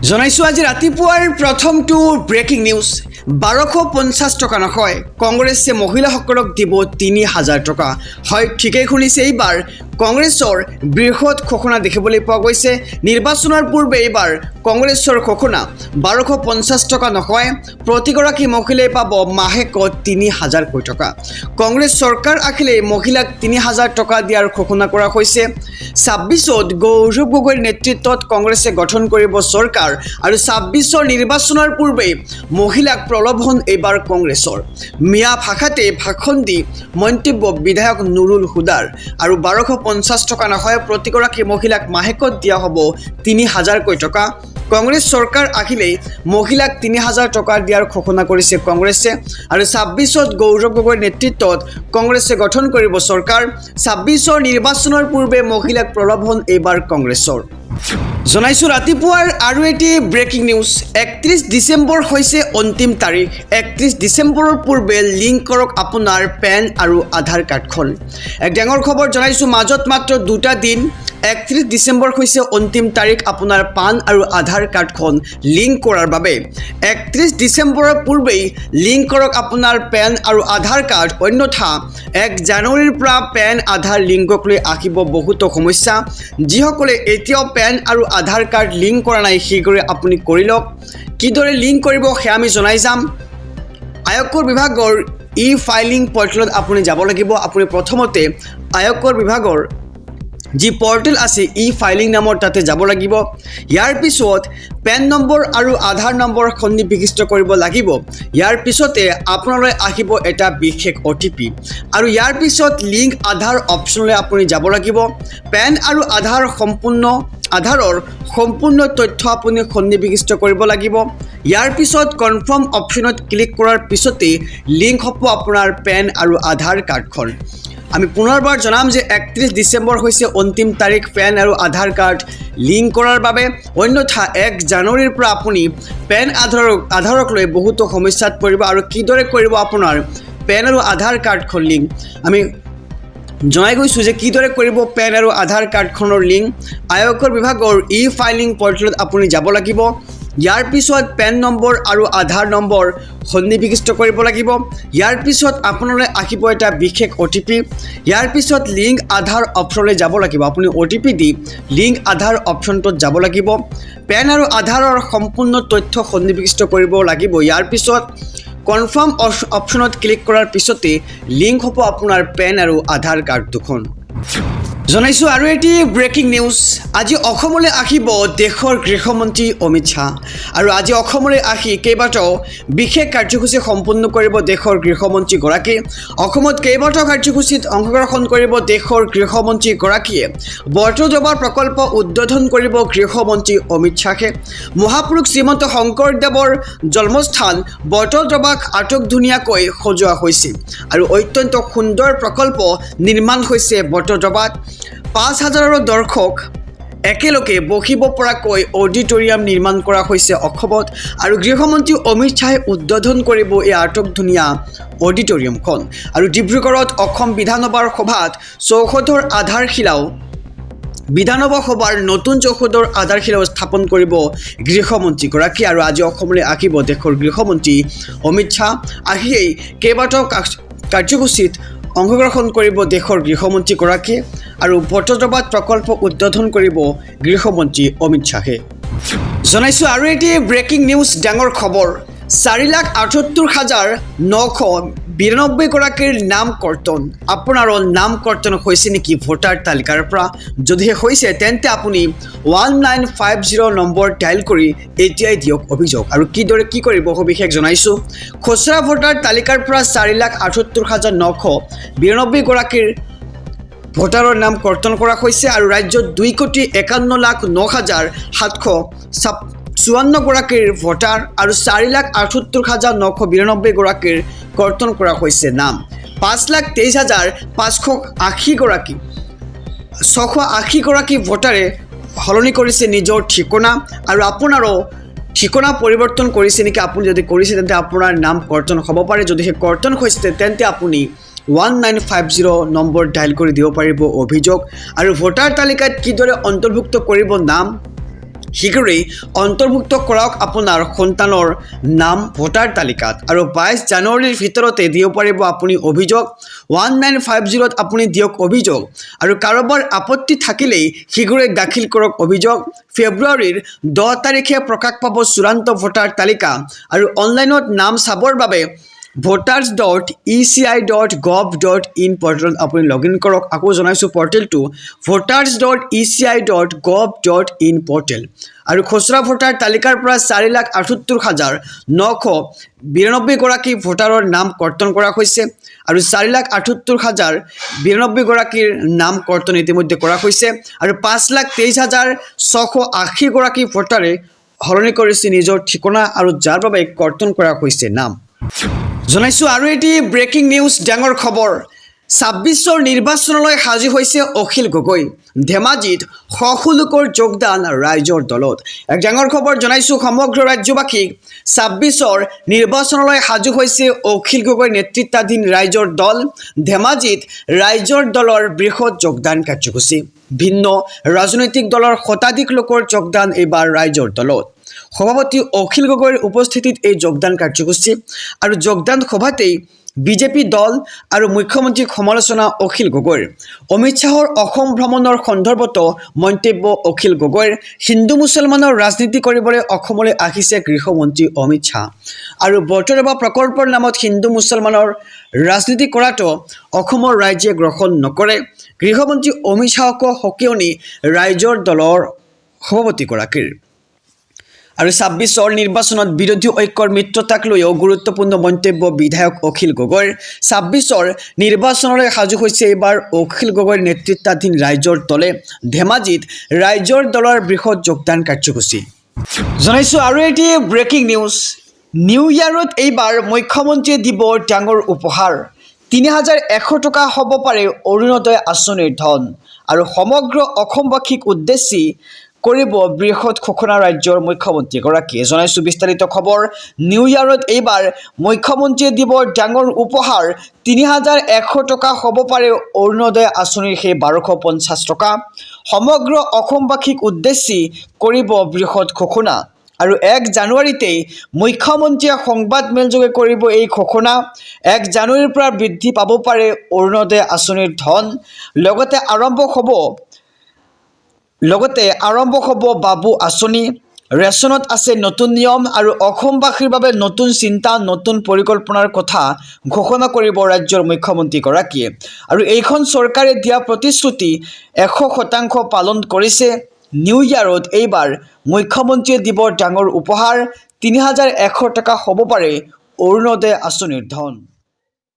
জনাইছো আজি ৰাতিপুৱাৰ প্ৰথমটো ব্ৰেকিং নিউজ 1250 টকা নহয় কংগ্ৰেছে মহিলাসকলক দিব 3000 টকা হয় ঠিকই শুনিছে এইবাৰ কংগ্ৰেছৰ বৃহৎ ঘোষণা দেখিবলৈ পোৱা গৈছে নিৰ্বাচনৰ পূৰ্বে এইবাৰ কংগ্ৰেছৰ ঘোষণা 1250 টকা নহয় প্ৰতিগৰাকী মহিলাই পাব মাহেকত 3000 কোটি টকা কংগ্ৰেছ চৰকাৰ আহিলে মহিলাক 3000 টকা দিয়াৰ ঘোষণা কৰা হৈছে 26ত গৌৰৱ গগৈৰ নেতৃত্বত কংগ্ৰেছে গঠন কৰিব চৰকাৰ আৰু 26ৰ নিৰ্বাচনৰ পূৰ্বে মহিলাক প্ৰলোভন এইবাৰ কংগ্ৰেছৰ মিয়া ভাষাতে ভাষণ দি মন্তব্য বিধায়ক নুৰুল হুদাৰ আৰু 1250 টকা নহয় প্ৰতিগৰাকী মহিলাক মাহেকত দিয়া হ'ব 3000 কোটি টকা কংগ্ৰেছ চৰকাৰ আহিলে মহিলাক 3000 টকা দিয়াৰ ঘোষণা কৰিছে কংগ্ৰেছে আৰু 26ত গৌৰৱ গগৈৰ নেতৃত্বত কংগ্ৰেছে গঠন কৰিব চৰকাৰ 26ৰ নিৰ্বাচনৰ পূৰ্বে মহিলাক প্ৰলোভন এইবাৰ কংগ্ৰেছৰ জনাইছো ৰাতিপুৱাৰ আৰু এটি ব্ৰেকিং নিউজ 31 ডিসেম্বৰ হৈছে অন্তিম তাৰিখ 31 ডিসেম্বৰৰ পূৰ্বে লিংক কৰক আপোনাৰ পেন আৰু আধাৰ কাৰ্ডখন এক ডাঙৰ খবৰ জনাইছো মাজত মাত্ৰ দুটা দিন 31 ডিসেম্বৰ হৈছে অন্তিম তাৰিখ আপোনাৰ পান আৰু আধাৰ কাৰ্ডখন লিংক কৰাৰ বাবে 31 ডিসেম্বৰৰ পূৰ্বেই লিংক কৰক আপোনাৰ পেন আৰু আধাৰ কাৰ্ড অন্যথা 1 জানুৱাৰীৰ পৰা পেন আধাৰ লিংকক লৈ আহিব বহুত সমস্যা যিসকলে এতিয়াও পেন আৰু আধাৰ কাৰ্ড লিংক কৰা নাই শীঘ্ৰে আপুনি কৰি লওক কিদৰে লিংক কৰিব সেয়া আমি জনাই যাম আয়কৰ বিভাগৰ ই ফাইলিং পৰ্টেলত আপুনি যাব লাগিব আপুনি প্ৰথমতে আয়কৰ বিভাগৰ যি পৰ্টেল আছে ই ফাইলিং নামৰ তাতে যাব লাগিব ইয়াৰ পিছত পেন নম্বৰ আৰু আধাৰ নম্বৰ সন্নিবিষ্ট কৰিব লাগিব ইয়াৰ পিছতে আপোনালৈ আহিব এটা বিশেষ OTP আৰু ইয়াৰ পিছত লিংক আধাৰ অপচনলৈ আপুনি যাব লাগিব পেন আৰু আধাৰৰ সম্পূৰ্ণ তথ্য আপুনি সন্নিবিষ্ট কৰিব লাগিব ইয়াৰ পিছত কনফাৰ্ম অপচনত ক্লিক কৰাৰ পিছতে লিংক হ'ব আপোনাৰ পেন আৰু আধাৰ কাৰ্ডখন আমি পুনৰবাৰ জনাম যে 31 ডিসেম্বৰ হৈছে অন্তিম তাৰিখ পেন আৰু আধাৰ কাৰ্ড লিংক কৰাৰ বাবে অন্যথা 1 জানুৱাৰীৰ পৰা আপুনি পেন আধাৰক লৈ বহুত সমস্যাত পৰিব আৰু কিদৰে কৰিব আপোনাৰ পেন আৰু আধাৰ কাৰ্ডখন লিংক আমি জনাই গৈছো যে কিদৰে কৰিব পেন আৰু আধাৰ কাৰ্ডখনৰ লিংক আয়কৰ বিভাগৰ ই ফাইলিং পৰ্টেলত আপুনি যাব লাগিব ইয়াৰ পিছত পেন নম্বৰ আৰু আধাৰ নম্বৰ সন্নিবিষ্ট কৰিব লাগিব ইয়াৰ পিছত আপোনালৈ আহিব এটা বিশেষ OTP ইয়াৰ পিছত লিংক আধাৰ অপচনলৈ যাব লাগিব আপুনি OTP দি লিংক আধাৰ অপচনটোত যাব লাগিব পেন আৰু আধাৰৰ সম্পূৰ্ণ তথ্য সন্নিবিষ্ট কৰিব লাগিব ইয়াৰ পিছত কনফাৰ্ম অপচনত ক্লিক কৰাৰ পিছতে লিংক হ'ব আপোনাৰ পেন আৰু আধাৰ কাৰ্ড দুখন জনাইছো আৰু এটি ব্ৰেকিং নিউজ আজি অসমলৈ আহিব দেশৰ গৃহমন্ত্ৰী অমিত শাহ আৰু আজি অসমলৈ আহি কেইবাটাও বিশেষ কাৰ্যসূচী সম্পূৰ্ণ কৰিব দেশৰ গৃহমন্ত্ৰীগৰাকী অসমত কেইবাটাও কাৰ্যসূচীত অংশগ্ৰহণ কৰিব দেশৰ গৃহমন্ত্ৰীগৰাকীয়ে বৰদবা প্ৰকল্প উদ্বোধন কৰিব গৃহমন্ত্ৰী অমিত শাহে মহাপুৰুষ শ্ৰীমন্ত শংকৰদেৱৰ জন্মস্থান বৰদবাক আটকধুনীয়াকৈ সজোৱা হৈছে আৰু অত্যন্ত সুন্দৰ প্ৰকল্প নিৰ্মাণ হৈছে বৰদবাত 5000ৰো দৰ্শক একেলগে বহিব পৰাকৈ অডিটৰিয়াম নিৰ্মাণ কৰা হৈছে অসমত আৰু গৃহমন্ত্ৰী অমিত শাহে উদ্বোধন কৰিব এই আটকধুনীয়া অডিটৰিয়ামখন আৰু ডিব্ৰুগড়ত অসম বিধানসভাৰ সভাত চৌহদৰ আধাৰশিলাও বিধানসভা সভাৰ নতুন চৌহদৰ আধাৰশিলাও স্থাপন কৰিব গৃহমন্ত্ৰীগৰাকী আৰু আজি অসমলৈ আহিব দেশৰ গৃহমন্ত্ৰী অমিত শাহ আহিয়েই কেইবাটাও কাৰ্যসূচীত অংশগ্ৰহণ কৰিব দেশৰ গৃহমন্ত্ৰীগৰাকীয়ে আৰু বৰদবাত প্ৰকল্প উদ্বোধন কৰিব গৃহমন্ত্ৰী অমিত শাহে জনাইছো আৰু এটি ব্ৰেকিং নিউজ ডাঙৰ খবৰ 4,78,992 গৰাকীৰ নাম কৰ্তন আপোনাৰো নাম কৰ্তন হৈছে নেকি ভোটাৰ তালিকাৰ পৰা যদিহে হৈছে তেন্তে আপুনি 1950 নম্বৰ ডায়াল কৰি এতিয়াই দিয়ক অভিযোগ আৰু কিদৰে কি কৰিব সবিশেষ জনাইছো খচৰা ভোটাৰ তালিকাৰ পৰা 4,78,992 গৰাকীৰ ভোটাৰৰ নাম কৰ্তন কৰা হৈছে আৰু ৰাজ্যত 2,51,09,754 গৰাকীৰ ভোটাৰ আৰু 4,78,992 গৰাকীৰ কৰ্তন কৰা হৈছে নাম 5,23,580 গৰাকী 680 গৰাকী ভোটাৰে সলনি কৰিছে নিজৰ ঠিকনা আৰু আপোনাৰো ঠিকনা পৰিৱৰ্তন কৰিছে নেকি আপুনি যদি কৰিছে তেন্তে আপোনাৰ নাম কৰ্তন হ'ব পাৰে যদি হে কৰ্তন হৈছে তেন্তে আপুনি 1950 নম্বৰ ডায়াল কৰি দিব পাৰিব অভিযোগ আৰু ভোটাৰ তালিকাত কিদৰে অন্তৰ্ভুক্ত কৰিব নাম শীঘ্ৰেই অন্তৰ্ভুক্ত কৰাওক আপোনাৰ সন্তানৰ নাম ভোটাৰ তালিকাত আৰু 22 জানুৱাৰীৰ ভিতৰতে দিব পাৰিব আপুনি অভিযোগ 1950ত আপুনি দিয়ক অভিযোগ আৰু কাৰোবাৰ আপত্তি থাকিলেই শীঘ্ৰেই দাখিল কৰক অভিযোগ ফেব্ৰুৱাৰীৰ 10 তাৰিখে প্ৰকাশ পাব চূড়ান্ত ভোটাৰ তালিকা আৰু অনলাইনত নাম চাবৰ বাবে voters.eci.gov.in পৰ্টেলত আপুনি লগইন কৰক আকৌ জনাইছোঁ পৰ্টেলটো voters.eci.gov.in পৰ্টেল আৰু খুচৰা ভোটাৰ তালিকাৰ পৰা 4,78,992 গৰাকী ভোটাৰৰ নাম কৰ্তন কৰা হৈছে আৰু 4,78,092 গৰাকীৰ নাম কৰ্তন ইতিমধ্যে কৰা হৈছে আৰু 5,23,680 গৰাকী ভোটাৰে সলনি কৰিছে নিজৰ ঠিকনা আৰু যাৰ বাবে কৰ্তন কৰা হৈছে নাম জনাইছোঁ আৰু এটি ব্ৰেকিং নিউজ ডাঙৰ খবৰ 26ৰ নিৰ্বাচনলৈ সাজু হৈছে অখিল গগৈ ধেমাজিত লোকৰ যোগদান ৰাইজৰ দলত এক ডাঙৰ খবৰ জনাইছোঁ সমগ্ৰ ৰাজ্যবাসীক 26ৰ নিৰ্বাচনলৈ সাজু হৈছে অখিল গগৈ নেতৃত্বাধীন ৰাইজৰ দল ধেমাজিত ৰাইজৰ দলৰ বৃহৎ যোগদান কাৰ্যসূচী ভিন্ন ৰাজনৈতিক দলৰ শতাধিক লোকৰ যোগদান এইবাৰ ৰাইজৰ দলত সভাপতি অখিল গগৈৰ উপস্থিতিত এই যোগদান কাৰ্যসূচী আৰু যোগদান সভাতেই বিজেপি দল আৰু মুখ্যমন্ত্ৰীক সমালোচনা অখিল গগৈৰ অমিত শ্বাহৰ অসম ভ্ৰমণৰ সন্দৰ্ভত মন্তব্য অখিল গগৈৰ হিন্দু মুছলমানৰ ৰাজনীতি কৰিবলৈ অসমলৈ আহিছে গৃহমন্ত্ৰী অমিত শ্বাহ আৰু বটৰবা প্ৰকল্পৰ নামত হিন্দু মুছলমানৰ ৰাজনীতি কৰাটো অসমৰ ৰাইজে গ্ৰহণ নকৰে গৃহমন্ত্ৰী অমিত শ্বাহক সকিয়নি ৰাইজৰ দলৰ সভাপতিগৰাকীৰ আৰু 26ৰ নিৰ্বাচনত বিৰোধী ঐক্যৰ মিত্ৰতাক লৈও গুৰুত্বপূৰ্ণ মন্তব্য বিধায়ক অখিল গগৈৰ 26ৰ নিৰ্বাচনলৈ সাজু হৈছে এইবাৰ অখিল গগৈৰ নেতৃত্বাধীন ৰাইজৰ দলে ধেমাজিত ৰাইজৰ দলৰ বৃহৎ যোগদান কাৰ্যসূচী জনাইছোঁ আৰু এটি ব্ৰেকিং নিউজ নিউ ইয়াৰত এইবাৰ মুখ্যমন্ত্ৰীয়ে দিব ডাঙৰ উপহাৰ 3,100 টকা হ'ব পাৰে অৰুণোদয় আঁচনিৰ ধন আৰু সমগ্ৰ অসমবাসীক উদ্দেশ্যি কৰিব বৃহৎ ঘোষণা ৰাজ্যৰ মুখ্যমন্ত্ৰীগৰাকীয়ে জনাইছোঁ বিস্তাৰিত খবৰ নিউ ইয়াৰত এইবাৰ মুখ্যমন্ত্ৰীয়ে দিব ডাঙৰ উপহাৰ 3,100 টকা হ'ব পাৰে অৰুণোদয় আঁচনিৰ সেই 1,250 টকা সমগ্ৰ অসমবাসীক উদ্দেশ্যি কৰিব বৃহৎ ঘোষণা আৰু 1 জানুৱাৰীতেই মুখ্যমন্ত্ৰীয়ে সংবাদমেলযোগে কৰিব এই ঘোষণা 1 জানুৱাৰীৰ পৰা বৃদ্ধি পাব পাৰে অৰুণোদয় আঁচনিৰ ধন লগতে আৰম্ভ হ'ব বাবু আঁচনি ৰেচনত আছে নতুন নিয়ম আৰু অসমবাসীৰ বাবে নতুন চিন্তা নতুন পৰিকল্পনাৰ কথা ঘোষণা কৰিব ৰাজ্যৰ মুখ্যমন্ত্ৰীগৰাকীয়ে আৰু এইখন চৰকাৰে দিয়া প্ৰতিশ্ৰুতি 100% পালন কৰিছে নিউ ইয়াৰত এইবাৰ মুখ্যমন্ত্ৰীয়ে দিব ডাঙৰ উপহাৰ 3,100 টকা হ'ব পাৰে অৰুণোদয় আঁচনিৰ ধন